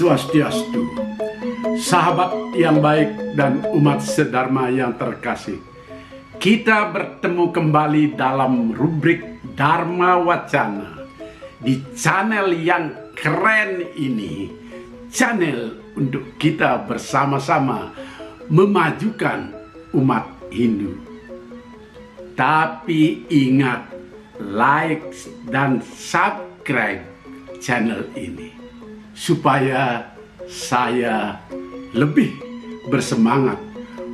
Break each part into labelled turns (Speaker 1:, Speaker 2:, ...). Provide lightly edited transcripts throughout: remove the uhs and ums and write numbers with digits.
Speaker 1: Swastiastu, sahabat yang baik dan umat sedharma yang terkasih. Kita bertemu kembali dalam rubrik Dharma Wacana di channel yang keren ini, channel untuk kita bersama-sama memajukan umat Hindu. Tapi ingat, like dan subscribe channel ini supaya saya lebih bersemangat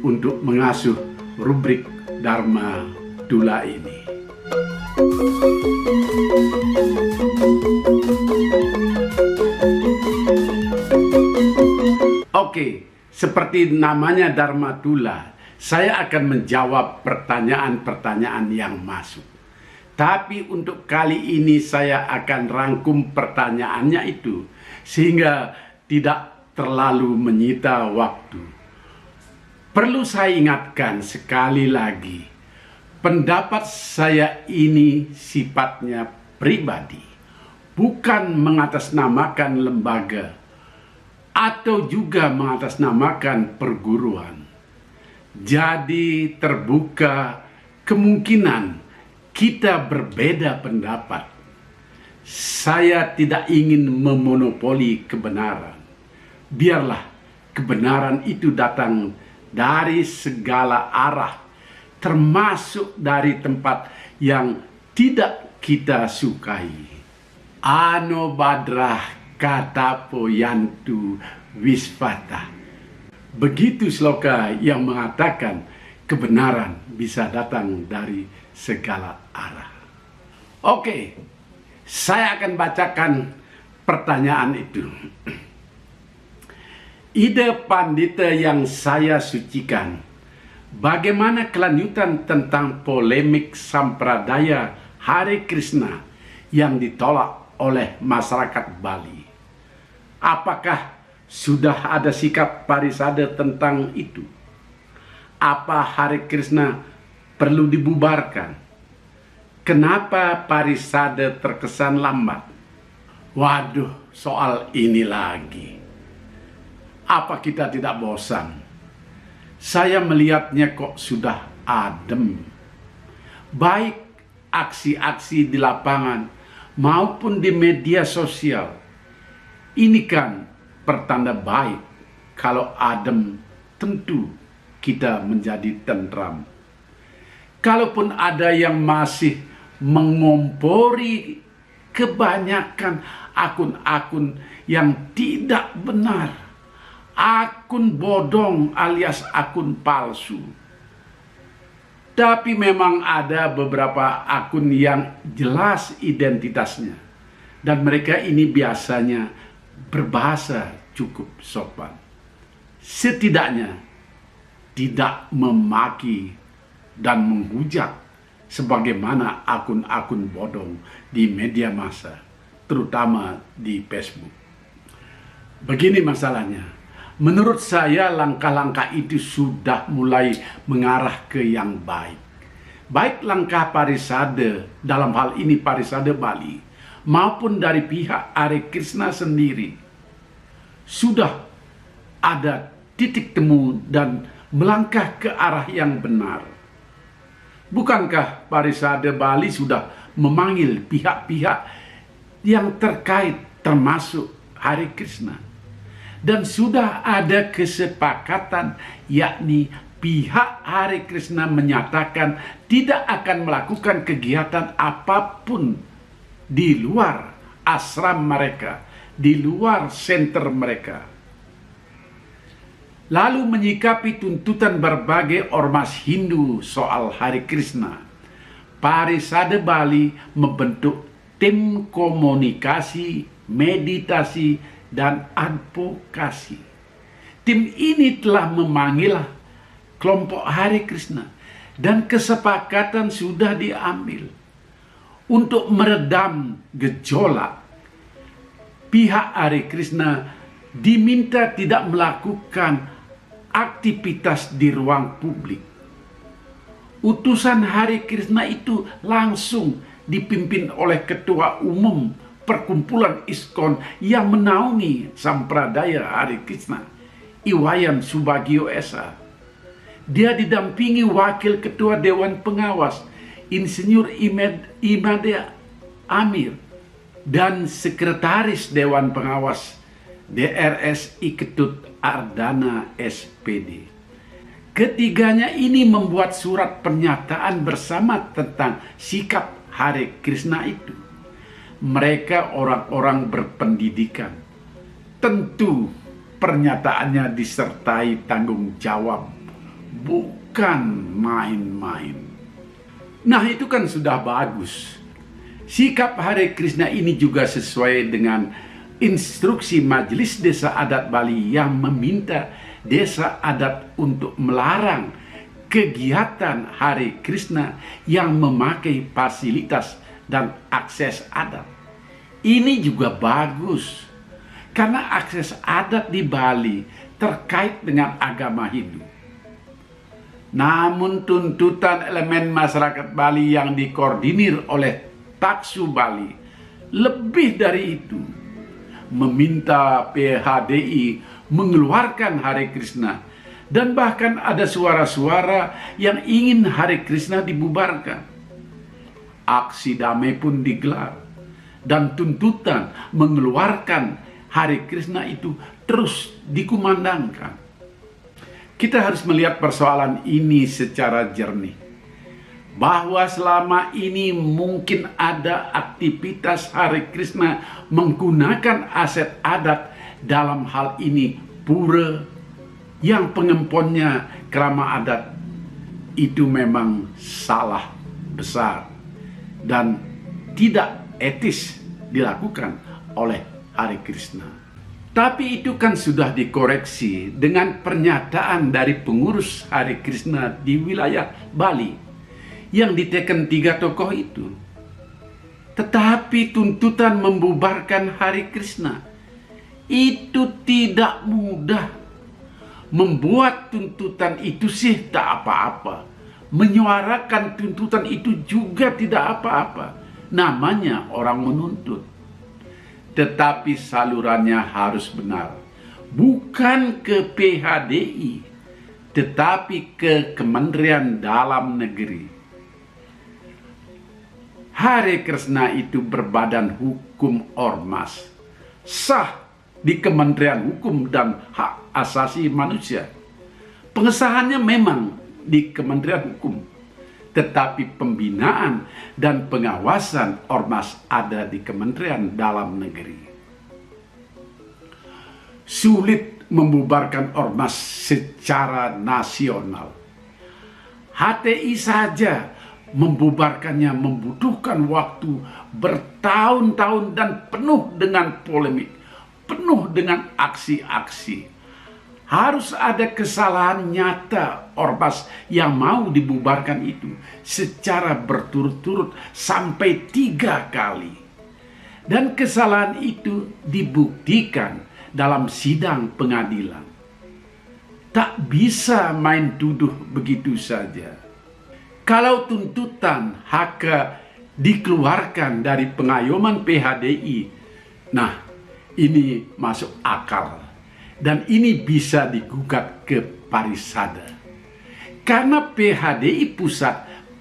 Speaker 1: untuk mengasuh rubrik Dharma Dula ini. Oke, seperti namanya Dharma Dula, saya akan menjawab pertanyaan-pertanyaan yang masuk. Tapi untuk kali ini saya akan rangkum pertanyaannya itu sehingga tidak terlalu menyita waktu. Perlu saya ingatkan sekali lagi, pendapat saya ini sifatnya pribadi, bukan mengatasnamakan lembaga atau juga mengatasnamakan perguruan. Jadi terbuka kemungkinan kita berbeda pendapat. Saya tidak ingin memonopoli kebenaran. Biarlah kebenaran itu datang dari segala arah, termasuk dari tempat yang tidak kita sukai. Ano badrah katapo yantu wisvata. Begitu sloka yang mengatakan kebenaran bisa datang dari segala arah. Oke, saya akan bacakan pertanyaan itu. Ida Pandita yang saya sucikan, bagaimana kelanjutan tentang polemik sampradaya Hare Krishna yang ditolak oleh masyarakat Bali? Apakah sudah ada sikap Parisada tentang itu? Apa Hare Krishna perlu dibubarkan? Kenapa Parisada terkesan lambat? Waduh, soal ini lagi. Apa kita tidak bosan? Saya melihatnya kok sudah adem. Baik aksi-aksi di lapangan maupun di media sosial. Ini kan pertanda baik. Kalau adem, tentu kita menjadi tentram. Kalaupun ada yang masih mengompori kebanyakan akun-akun yang tidak benar, akun bodong alias akun palsu. Tapi memang ada beberapa akun yang jelas identitasnya, dan mereka ini biasanya berbahasa cukup sopan. Setidaknya tidak memaki dan menghujat sebagaimana akun-akun bodong di media massa, terutama di Facebook. Begini masalahnya, menurut saya langkah-langkah itu sudah mulai mengarah ke yang baik. Baik langkah Parisada, dalam hal ini Parisada Bali, maupun dari pihak Hare Krishna sendiri, sudah ada titik temu dan melangkah ke arah yang benar. Bukankah Parisada Bali sudah memanggil pihak-pihak yang terkait termasuk Hare Krishna? Dan sudah ada kesepakatan, yakni pihak Hare Krishna menyatakan tidak akan melakukan kegiatan apapun di luar ashram mereka, di luar center mereka. Lalu menyikapi tuntutan berbagai ormas Hindu soal Hare Krishna, Parisada Bali membentuk tim komunikasi, meditasi, dan advokasi. Tim ini telah memanggil kelompok Hare Krishna dan kesepakatan sudah diambil untuk meredam gejolak. Pihak Hare Krishna diminta tidak melakukan aktivitas di ruang publik. Utusan Hare Krishna itu langsung dipimpin oleh Ketua Umum perkumpulan ISKCON yang menaungi Sampradaya Hare Krishna, Iwayan Subagio Esa. Dia didampingi Wakil Ketua Dewan Pengawas, Insinyur Imade Amir, dan Sekretaris Dewan Pengawas DRSI Ketut Ardana SPD. Ketiganya ini membuat surat pernyataan bersama tentang sikap Hare Krishna itu. Mereka orang-orang berpendidikan. Tentu pernyataannya disertai tanggung jawab, bukan main-main. Nah, itu kan sudah bagus. Sikap Hare Krishna ini juga sesuai dengan instruksi Majelis Desa Adat Bali yang meminta desa adat untuk melarang kegiatan Hare Krishna yang memakai fasilitas dan akses adat. Ini juga bagus, karena akses adat di Bali terkait dengan agama Hindu. Namun tuntutan elemen masyarakat Bali yang dikoordinir oleh Taksu Bali lebih dari itu, meminta PHDI mengeluarkan Hare Krishna, dan bahkan ada suara-suara yang ingin Hare Krishna dibubarkan. Aksi damai pun digelar, dan tuntutan mengeluarkan Hare Krishna itu terus dikumandangkan. Kita harus melihat persoalan ini secara jernih, bahwa selama ini mungkin ada aktivitas Hare Krishna menggunakan aset adat, dalam hal ini pura yang pengemponnya krama adat. Itu memang salah besar dan tidak etis dilakukan oleh Hare Krishna. Tapi itu kan sudah dikoreksi dengan pernyataan dari pengurus Hare Krishna di wilayah Bali yang diteken 3 tokoh itu. Tetapi tuntutan membubarkan Hare Krishna itu tidak mudah. Membuat tuntutan itu sih tak apa-apa. Menyuarakan tuntutan itu juga tidak apa-apa. Namanya orang menuntut. Tetapi salurannya harus benar. Bukan ke PHDI, tetapi ke Kementerian Dalam Negeri. Hare Krishna itu berbadan hukum ormas, sah di Kementerian Hukum dan Hak Asasi Manusia. Pengesahannya memang di Kementerian Hukum, tetapi pembinaan dan pengawasan ormas ada di Kementerian Dalam Negeri. Sulit membubarkan ormas secara nasional. HTI saja membubarkannya membutuhkan waktu bertahun-tahun dan penuh dengan polemik, penuh dengan aksi-aksi. Harus ada kesalahan nyata ormas yang mau dibubarkan itu secara berturut-turut sampai 3 kali. Dan kesalahan itu dibuktikan dalam sidang pengadilan. Tak bisa main tuduh begitu saja. Kalau tuntutan HK dikeluarkan dari pengayoman PHDI, nah ini masuk akal. Dan ini bisa digugat ke Parisada. Karena PHDI Pusat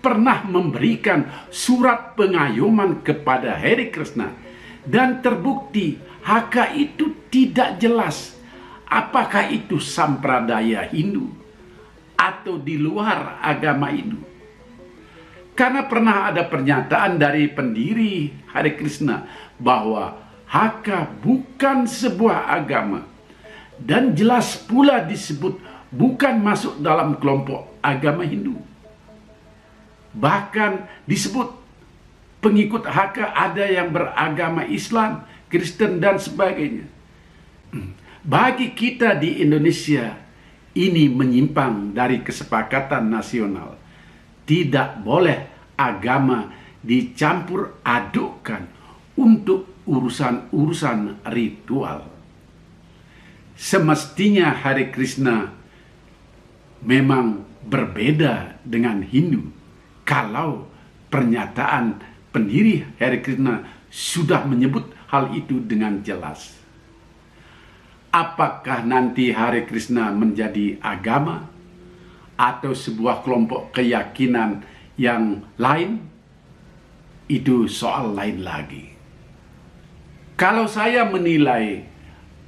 Speaker 1: pernah memberikan surat pengayoman kepada Hare Krishna. Dan terbukti HK itu tidak jelas apakah itu sampradaya Hindu atau di luar agama Hindu. Karena pernah ada pernyataan dari pendiri Hare Krishna bahwa HK bukan sebuah agama. Dan jelas pula disebut bukan masuk dalam kelompok agama Hindu. Bahkan disebut pengikut HK ada yang beragama Islam, Kristen dan sebagainya. Bagi kita di Indonesia, ini menyimpang dari kesepakatan nasional. Tidak boleh agama dicampur adukkan untuk urusan-urusan ritual. Semestinya Hare Krishna memang berbeda dengan Hindu. Kalau pernyataan pendiri Hare Krishna sudah menyebut hal itu dengan jelas. Apakah nanti Hare Krishna menjadi agama atau sebuah kelompok keyakinan yang lain? Itu soal lain lagi. Kalau saya menilai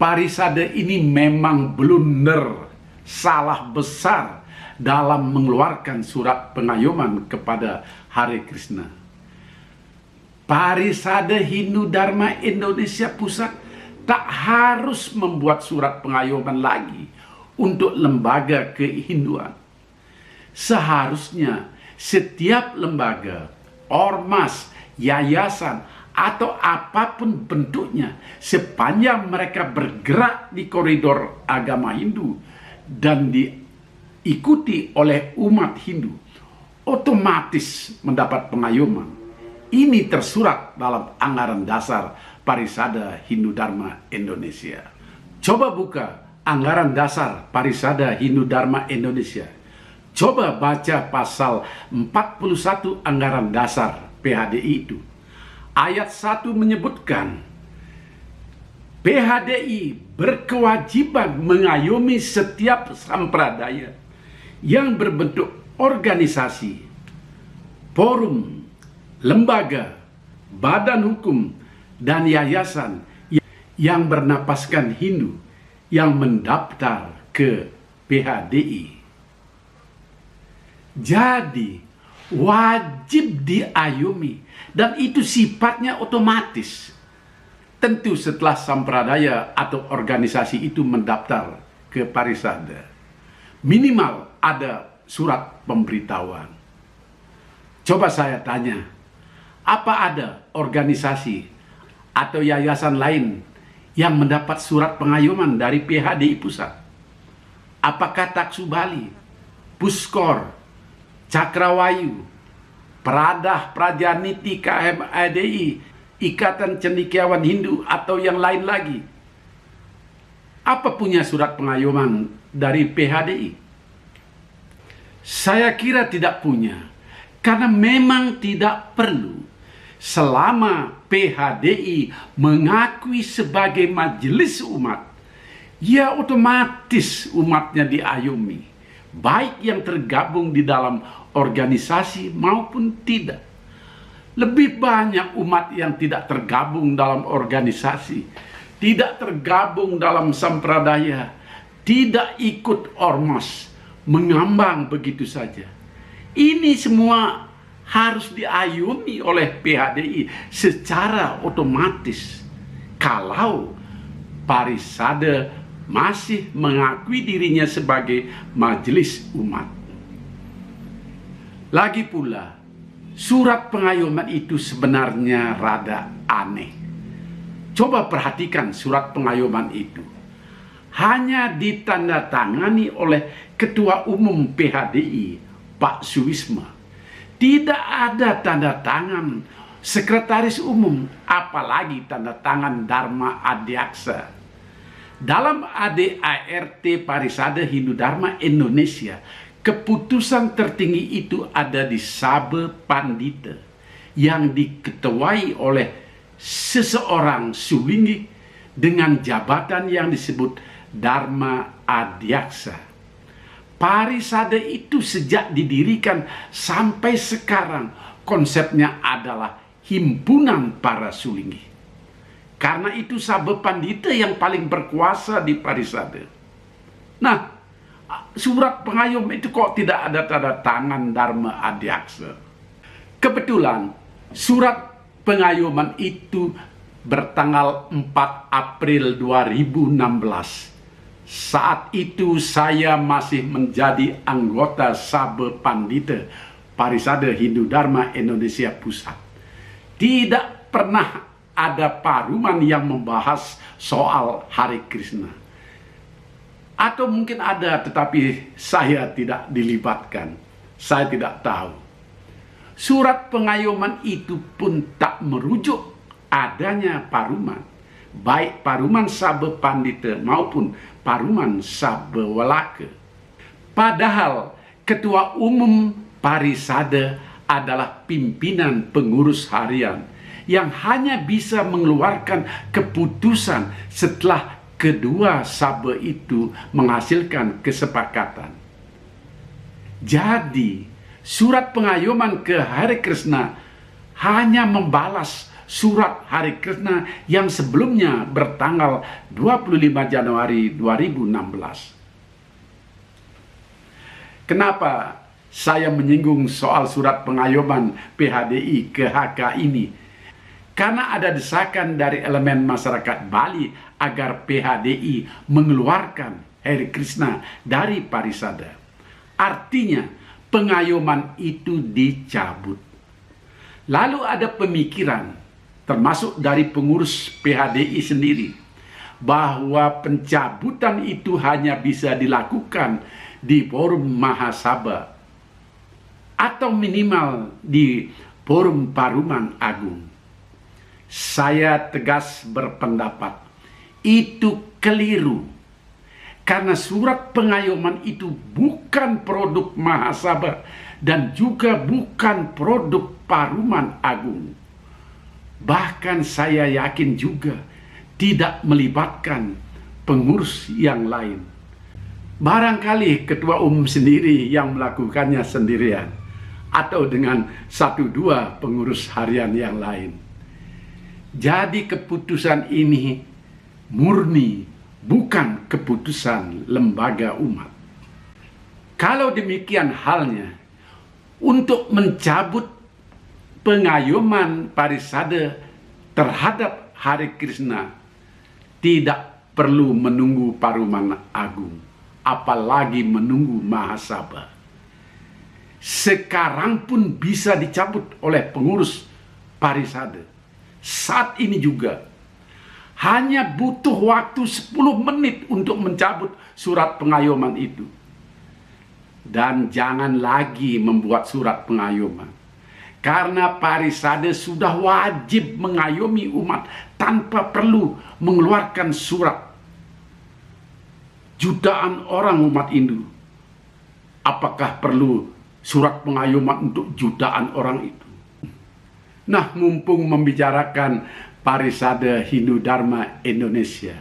Speaker 1: Parisade ini memang blunder, salah besar dalam mengeluarkan surat pengayoman kepada Hare Krishna. Parisade Hindu Dharma Indonesia Pusat tak harus membuat surat pengayoman lagi untuk lembaga kehinduan. Seharusnya setiap lembaga, ormas, yayasan, atau apapun bentuknya, sepanjang mereka bergerak di koridor agama Hindu dan diikuti oleh umat Hindu, otomatis mendapat pengayoman. Ini tersurat dalam anggaran dasar Parisada Hindu Dharma Indonesia. Coba buka anggaran dasar Parisada Hindu Dharma Indonesia. Coba baca pasal 41 anggaran dasar PHDI itu. Ayat 1 menyebutkan PHDI berkewajiban mengayomi setiap sampradaya yang berbentuk organisasi, forum, lembaga, badan hukum, dan yayasan yang bernapaskan Hindu yang mendaftar ke PHDI. Jadi wajib diayomi, dan itu sifatnya otomatis. Tentu setelah sampradaya atau organisasi itu mendaftar ke Parisada, minimal ada surat pemberitahuan. Coba saya tanya, apa ada organisasi atau yayasan lain yang mendapat surat pengayoman dari PHDI Pusat? Apakah Taksubali, Puskor, Cakrawayu, Pradah Prajaniti KMADI, Ikatan Cendekiawan Hindu, atau yang lain lagi? Apa punya surat pengayoman dari PHDI? Saya kira tidak punya, karena memang tidak perlu. Selama PHDI mengakui sebagai majelis umat, ya otomatis umatnya diayomi, baik yang tergabung di dalam organisasi maupun tidak. Lebih banyak umat yang tidak tergabung dalam organisasi, tidak tergabung dalam sampradaya, tidak ikut ormas, mengambang begitu saja. Ini semua harus diayomi oleh PHDI secara otomatis kalau Parisade masih mengakui dirinya sebagai majelis umat. Lagi pula, surat pengayoman itu sebenarnya rada aneh. Coba perhatikan surat pengayoman itu. Hanya ditandatangani oleh Ketua Umum PHDI, Pak Suwisma. Tidak ada tanda tangan Sekretaris Umum, apalagi tanda tangan Dharma Adiaksa. Dalam ADART Parisade Hindu Dharma Indonesia, keputusan tertinggi itu ada di Sabe Pandita yang diketuai oleh seseorang sulinggi dengan jabatan yang disebut Dharma Adiaksa. Parisade itu sejak didirikan sampai sekarang konsepnya adalah himpunan para sulinggi. Karena itu Sabe Pandita yang paling berkuasa di Parisade. Nah, surat pengayom itu kok tidak ada tanda tangan Dharma Adiaksa? Kebetulan surat pengayoman itu bertanggal 4 April 2016. Saat itu saya masih menjadi anggota Sabe Pandita Parisade Hindu Dharma Indonesia Pusat. Tidak pernah ada paruman yang membahas soal Hare Krishna. Atau mungkin ada, tetapi saya tidak dilibatkan. Saya tidak tahu. Surat pengayoman itu pun tak merujuk adanya paruman, baik paruman Sabe Pandita maupun paruman Sabe Walaka. Padahal Ketua Umum Parisade adalah pimpinan pengurus harian yang hanya bisa mengeluarkan keputusan setelah kedua sabe itu menghasilkan kesepakatan. Jadi, surat pengayoman ke Hare Krishna hanya membalas surat Hare Krishna yang sebelumnya bertanggal 25 Januari 2016. Kenapa saya menyinggung soal surat pengayoman PHDI ke HK ini? Karena ada desakan dari elemen masyarakat Bali agar PHDI mengeluarkan Hare Krishna dari Parisada. Artinya, pengayoman itu dicabut. Lalu ada pemikiran, termasuk dari pengurus PHDI sendiri, bahwa pencabutan itu hanya bisa dilakukan di forum Mahasabha atau minimal di forum Paruman Agung. Saya tegas berpendapat itu keliru, karena surat pengayoman itu bukan produk Mahasabha dan juga bukan produk Paruman Agung. Bahkan saya yakin juga tidak melibatkan pengurus yang lain. Barangkali ketua umum sendiri yang melakukannya sendirian, atau dengan 1-2 pengurus harian yang lain. Jadi keputusan ini murni bukan keputusan lembaga umat. Kalau demikian halnya, untuk mencabut pengayoman Parisada terhadap Hare Krishna tidak perlu menunggu Paruman Agung, apalagi menunggu Mahasabha. Sekarang pun bisa dicabut oleh pengurus Parisada. Saat ini juga hanya butuh waktu 10 menit untuk mencabut surat pengayoman itu. Dan jangan lagi membuat surat pengayoman, karena Parisada sudah wajib mengayomi umat tanpa perlu mengeluarkan surat. Jutaan orang umat Hindu, apakah perlu surat pengayoman untuk jutaan orang itu? Nah, mumpung membicarakan Parisada Hindu Dharma Indonesia,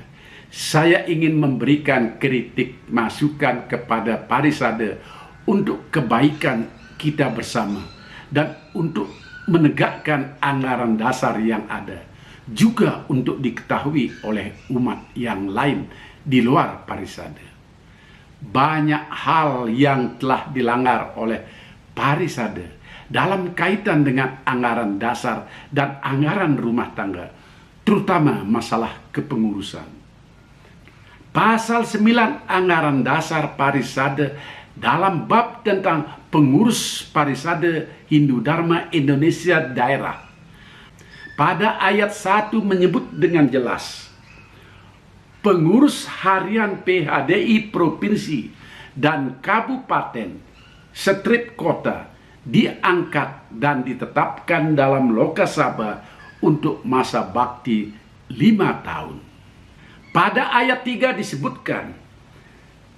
Speaker 1: saya ingin memberikan kritik masukan kepada Parisada untuk kebaikan kita bersama dan untuk menegakkan anggaran dasar yang ada, juga untuk diketahui oleh umat yang lain di luar Parisada. Banyak hal yang telah dilanggar oleh Parisada dalam kaitan dengan anggaran dasar dan anggaran rumah tangga, terutama masalah kepengurusan. Pasal 9 anggaran dasar Parisada dalam bab tentang pengurus Parisada Hindu Dharma Indonesia daerah, pada ayat 1 menyebut dengan jelas, pengurus harian PHDI provinsi dan kabupaten strip kota diangkat dan ditetapkan dalam Lokasabha untuk masa bakti 5 tahun. Pada ayat 3 disebutkan,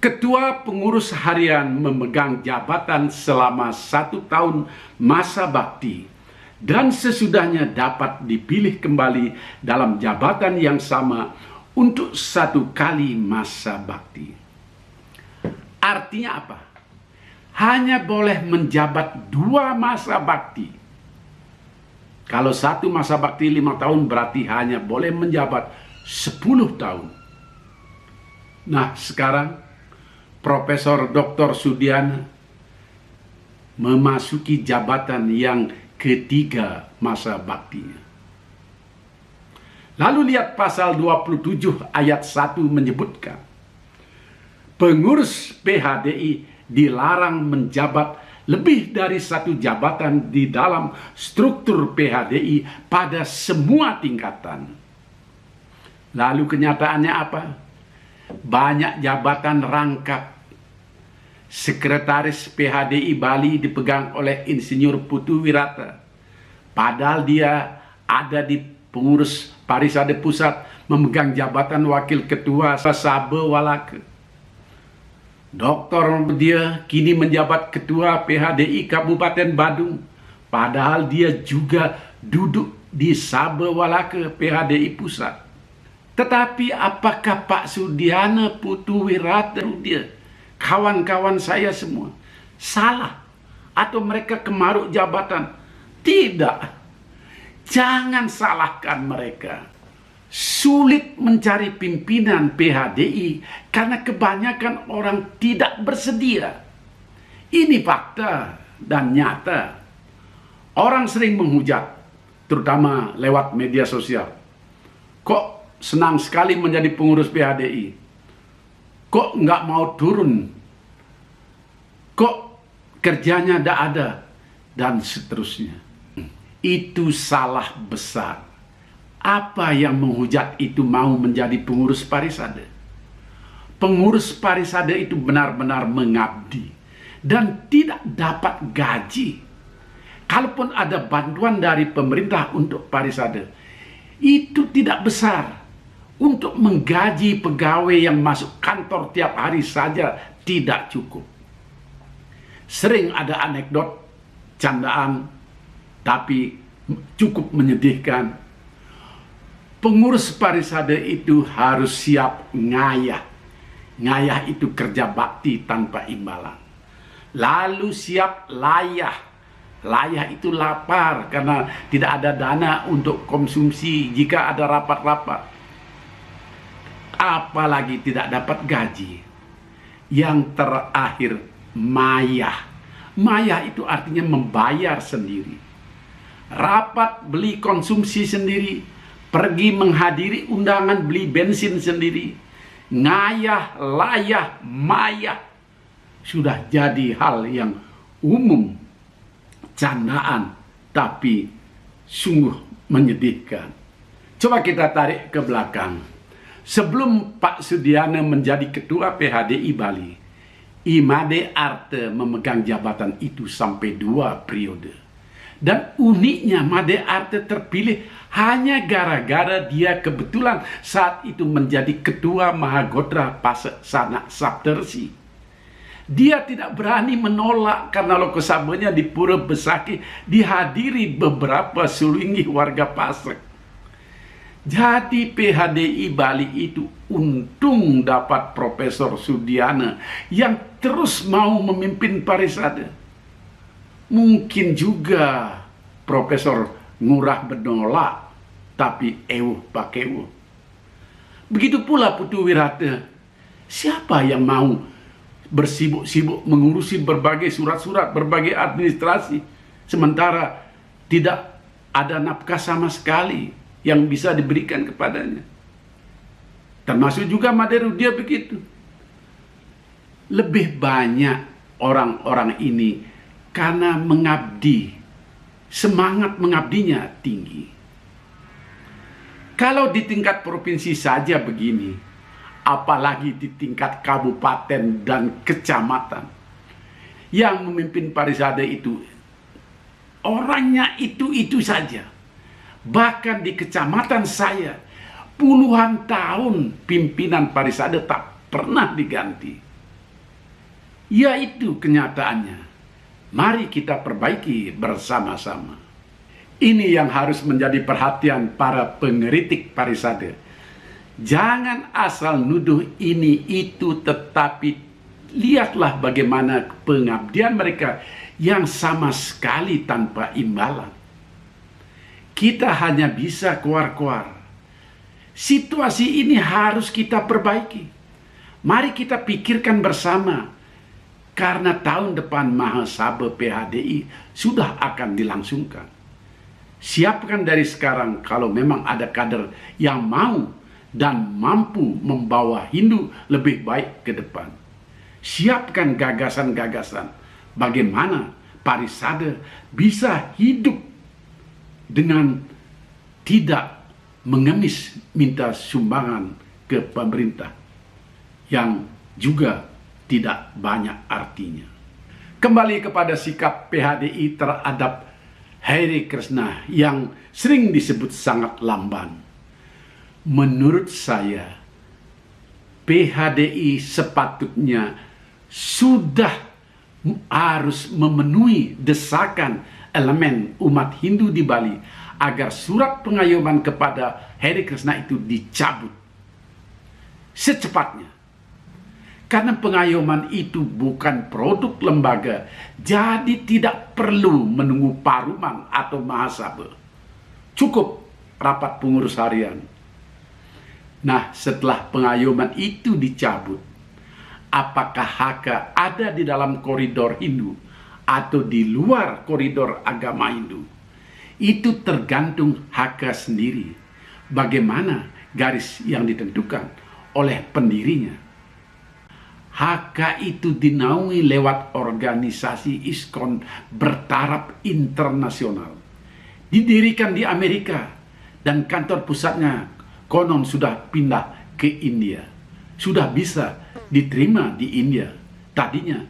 Speaker 1: ketua pengurus harian memegang jabatan selama 1 tahun masa bakti dan sesudahnya dapat dipilih kembali dalam jabatan yang sama untuk 1 kali masa bakti. Artinya apa? Hanya boleh menjabat 2 masa bakti. Kalau 1 masa bakti 5 tahun berarti hanya boleh menjabat 10 tahun. Nah, sekarang Profesor Dr. Sudiana memasuki jabatan yang ketiga masa baktinya. Lalu lihat pasal 27 ayat 1 menyebutkan, pengurus PHDI dilarang menjabat lebih dari 1 jabatan di dalam struktur PHDI pada semua tingkatan. Lalu kenyataannya apa? Banyak jabatan rangkap. Sekretaris PHDI Bali dipegang oleh Insinyur Putu Wirata, padahal dia ada di pengurus Parisada Pusat memegang jabatan wakil ketua Sabe Walaka. Doktor dia kini menjabat ketua PHDI Kabupaten Badung, padahal dia juga duduk di Sabewalaka PHDI Pusat. Tetapi apakah Pak Sudiana Putuwirata dia, kawan-kawan saya semua, salah? Atau mereka kemaruk jabatan? Tidak. Jangan salahkan mereka. Sulit mencari pimpinan PHDI karena kebanyakan orang tidak bersedia. Ini fakta dan nyata. Orang sering menghujat, terutama lewat media sosial. Kok senang sekali menjadi pengurus PHDI? Kok nggak mau turun? Kok kerjanya tidak ada? Dan seterusnya. Itu salah besar. Apa yang menghujat itu mau menjadi pengurus Parisade? Pengurus Parisade itu benar-benar mengabdi dan tidak dapat gaji. Kalaupun ada bantuan dari pemerintah untuk Parisade, itu tidak besar. Untuk menggaji pegawai yang masuk kantor tiap hari saja tidak cukup. Sering ada anekdot, candaan, tapi cukup menyedihkan. Pengurus Parisade itu harus siap ngayah. Ngayah itu kerja bakti tanpa imbalan. Lalu siap layah. Layah itu lapar karena tidak ada dana untuk konsumsi jika ada rapat-rapat. Apalagi tidak dapat gaji. Yang terakhir, mayah. Mayah itu artinya membayar sendiri. Rapat beli konsumsi sendiri. Pergi menghadiri undangan beli bensin sendiri. Ngayah, layah, mayah. Sudah jadi hal yang umum. Candaan, tapi sungguh menyedihkan. Coba kita tarik ke belakang. Sebelum Pak Sudiana menjadi ketua PHDI Bali, Imade Arte memegang jabatan itu sampai 2 periode. Dan uniknya Made Arte terpilih hanya gara-gara dia kebetulan saat itu menjadi ketua Mahagodra Paseksana Saptersi. Dia tidak berani menolak karena lokosabenya di Pura Besaki dihadiri beberapa sulingih warga Pasek. Jadi PHDI Bali itu untung dapat Profesor Sudiana yang terus mau memimpin Parisade. Mungkin juga Profesor Ngurah menolak, tapi ewuh pakewuh. Begitu pula Putuwirata. Siapa yang mau bersibuk-sibuk mengurusi berbagai surat-surat, berbagai administrasi, sementara tidak ada nafkah sama sekali yang bisa diberikan kepadanya. Termasuk juga Maderu, dia begitu. Lebih banyak orang-orang ini karena mengabdi, semangat mengabdinya tinggi. Kalau di tingkat provinsi saja begini, apalagi di tingkat kabupaten dan kecamatan. Yang memimpin Parisade itu orangnya itu saja. Bahkan di kecamatan saya puluhan tahun pimpinan Parisade tak pernah diganti. Ya, itu kenyataannya. Mari kita perbaiki bersama-sama. Ini yang harus menjadi perhatian para pengeritik Parisade. Jangan asal nuduh ini itu, tetapi lihatlah bagaimana pengabdian mereka yang sama sekali tanpa imbalan. Kita hanya bisa kuar-kuar. Situasi ini harus kita perbaiki. Mari kita pikirkan bersama. Karena tahun depan Mahasabha PHDI sudah akan dilangsungkan. Siapkan dari sekarang kalau memang ada kader yang mau dan mampu membawa Hindu lebih baik ke depan. Siapkan gagasan-gagasan bagaimana Parisade bisa hidup dengan tidak mengemis minta sumbangan ke pemerintah yang juga tidak banyak artinya. Kembali kepada sikap PHDI terhadap Hare Krishna yang sering disebut sangat lamban. Menurut saya, PHDI sepatutnya sudah harus memenuhi desakan elemen umat Hindu di Bali agar surat pengayoman kepada Hare Krishna itu dicabut secepatnya. Karena pengayoman itu bukan produk lembaga, jadi tidak perlu menunggu Paruman atau Mahasabha. Cukup rapat pengurus harian. Nah, setelah pengayoman itu dicabut, apakah Haka ada di dalam koridor Hindu atau di luar koridor agama Hindu? Itu tergantung Haka sendiri. Bagaimana garis yang ditentukan oleh pendirinya. Haka itu dinaungi lewat organisasi ISKCON bertaraf internasional. Didirikan di Amerika dan kantor pusatnya konon sudah pindah ke India. Sudah bisa diterima di India. Tadinya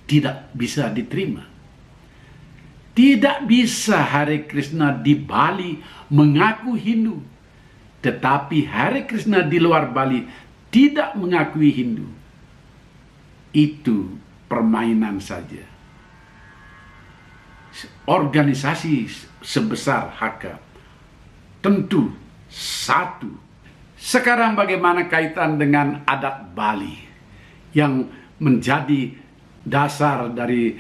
Speaker 1: tidak bisa diterima. Tidak bisa Hare Krishna di Bali mengaku Hindu, tetapi Hare Krishna di luar Bali tidak mengakui Hindu. Itu permainan saja. Organisasi sebesar Haka tentu satu. Sekarang bagaimana kaitan dengan adat Bali yang menjadi dasar dari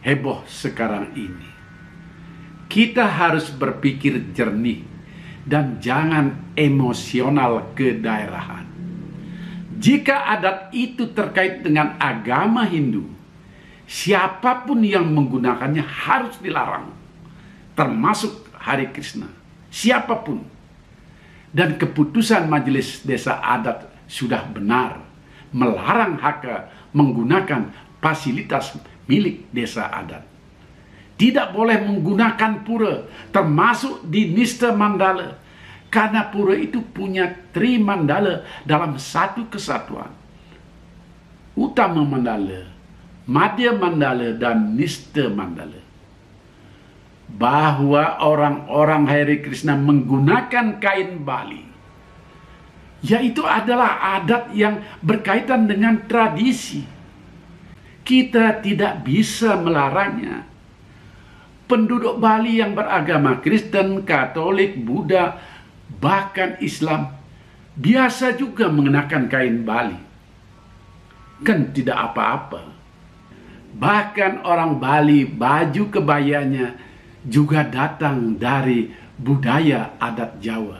Speaker 1: heboh sekarang ini? Kita harus berpikir jernih dan jangan emosional kedaerahan. Jika adat itu terkait dengan agama Hindu, siapapun yang menggunakannya harus dilarang, termasuk Hare Krishna, siapapun. Dan keputusan Majelis Desa Adat sudah benar, melarang Haka menggunakan fasilitas milik desa adat. Tidak boleh menggunakan pura, termasuk di Nista Mandala. Karena pura itu punya Tri Mandala dalam satu kesatuan. Utama Mandala, Madhya Mandala, dan Nista Mandala. Bahwa orang-orang Hare Krishna menggunakan kain Bali, yaitu adalah adat yang berkaitan dengan tradisi. Kita tidak bisa melarangnya. Penduduk Bali yang beragama Kristen, Katolik, Buddha, bahkan Islam biasa juga mengenakan kain Bali. Kan tidak apa-apa. Bahkan orang Bali baju kebayanya juga datang dari budaya adat Jawa.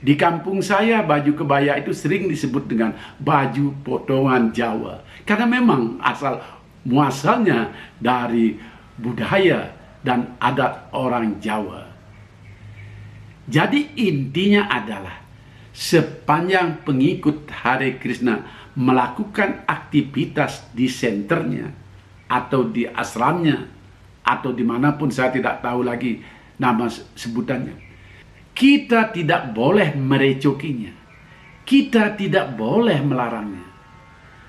Speaker 1: Di kampung saya baju kebaya itu sering disebut dengan baju potongan Jawa. Karena memang asal muasalnya dari budaya dan adat orang Jawa. Jadi intinya adalah sepanjang pengikut Hare Krishna melakukan aktivitas di senternya atau di asramnya atau dimanapun, saya tidak tahu lagi nama sebutannya, kita tidak boleh merecokinya, kita tidak boleh melarangnya.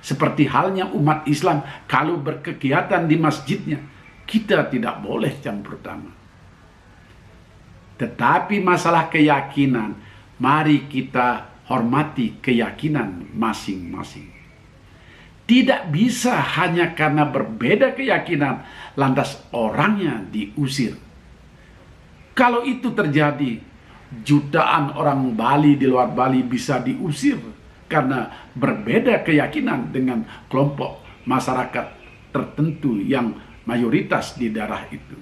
Speaker 1: Seperti halnya umat Islam kalau berkegiatan di masjidnya, kita tidak boleh campur tangan. Tetapi masalah keyakinan, mari kita hormati keyakinan masing-masing. Tidak bisa hanya karena berbeda keyakinan, lantas orangnya diusir. Kalau itu terjadi, jutaan orang Bali di luar Bali bisa diusir karena berbeda keyakinan dengan kelompok masyarakat tertentu yang mayoritas di daerah itu.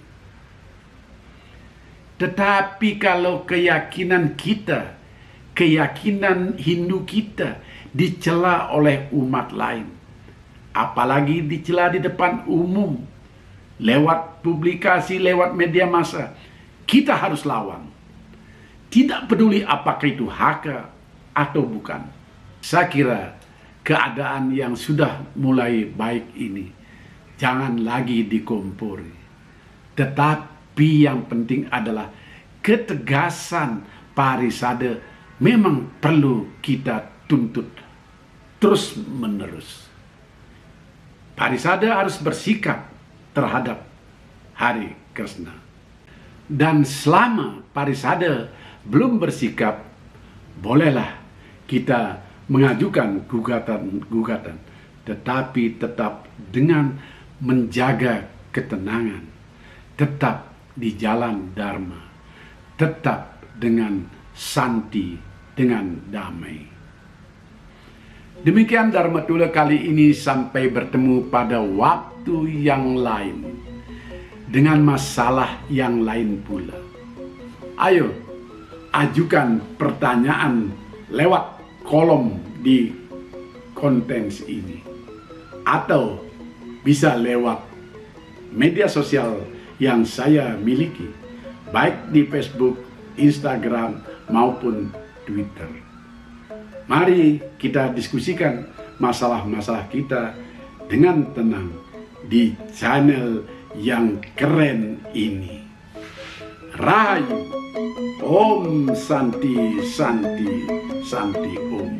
Speaker 1: Tetapi kalau keyakinan kita, keyakinan Hindu kita dicela oleh umat lain, apalagi dicela di depan umum, lewat publikasi, lewat media massa, kita harus lawan. Tidak peduli apakah itu Haka atau bukan. Saya kira keadaan yang sudah mulai baik ini jangan lagi dikompori. Tetapi yang penting adalah ketegasan Parisade memang perlu kita tuntut terus menerus. Parisade harus bersikap terhadap Hare Krishna. Dan selama Parisade belum bersikap, bolehlah kita mengajukan gugatan, tetapi tetap dengan menjaga ketenangan, tetap di jalan Dharma, tetap dengan santi, dengan damai. Demikian Dharma Tula kali ini, sampai bertemu pada waktu yang lain dengan masalah yang lain pula. Ayo, ajukan pertanyaan lewat kolom di konten ini, atau bisa lewat media sosial yang saya miliki, baik di Facebook, Instagram, maupun Twitter. Mari kita diskusikan masalah-masalah kita dengan tenang di channel yang keren ini. Rahayu, Om Santi Santi Santi Om.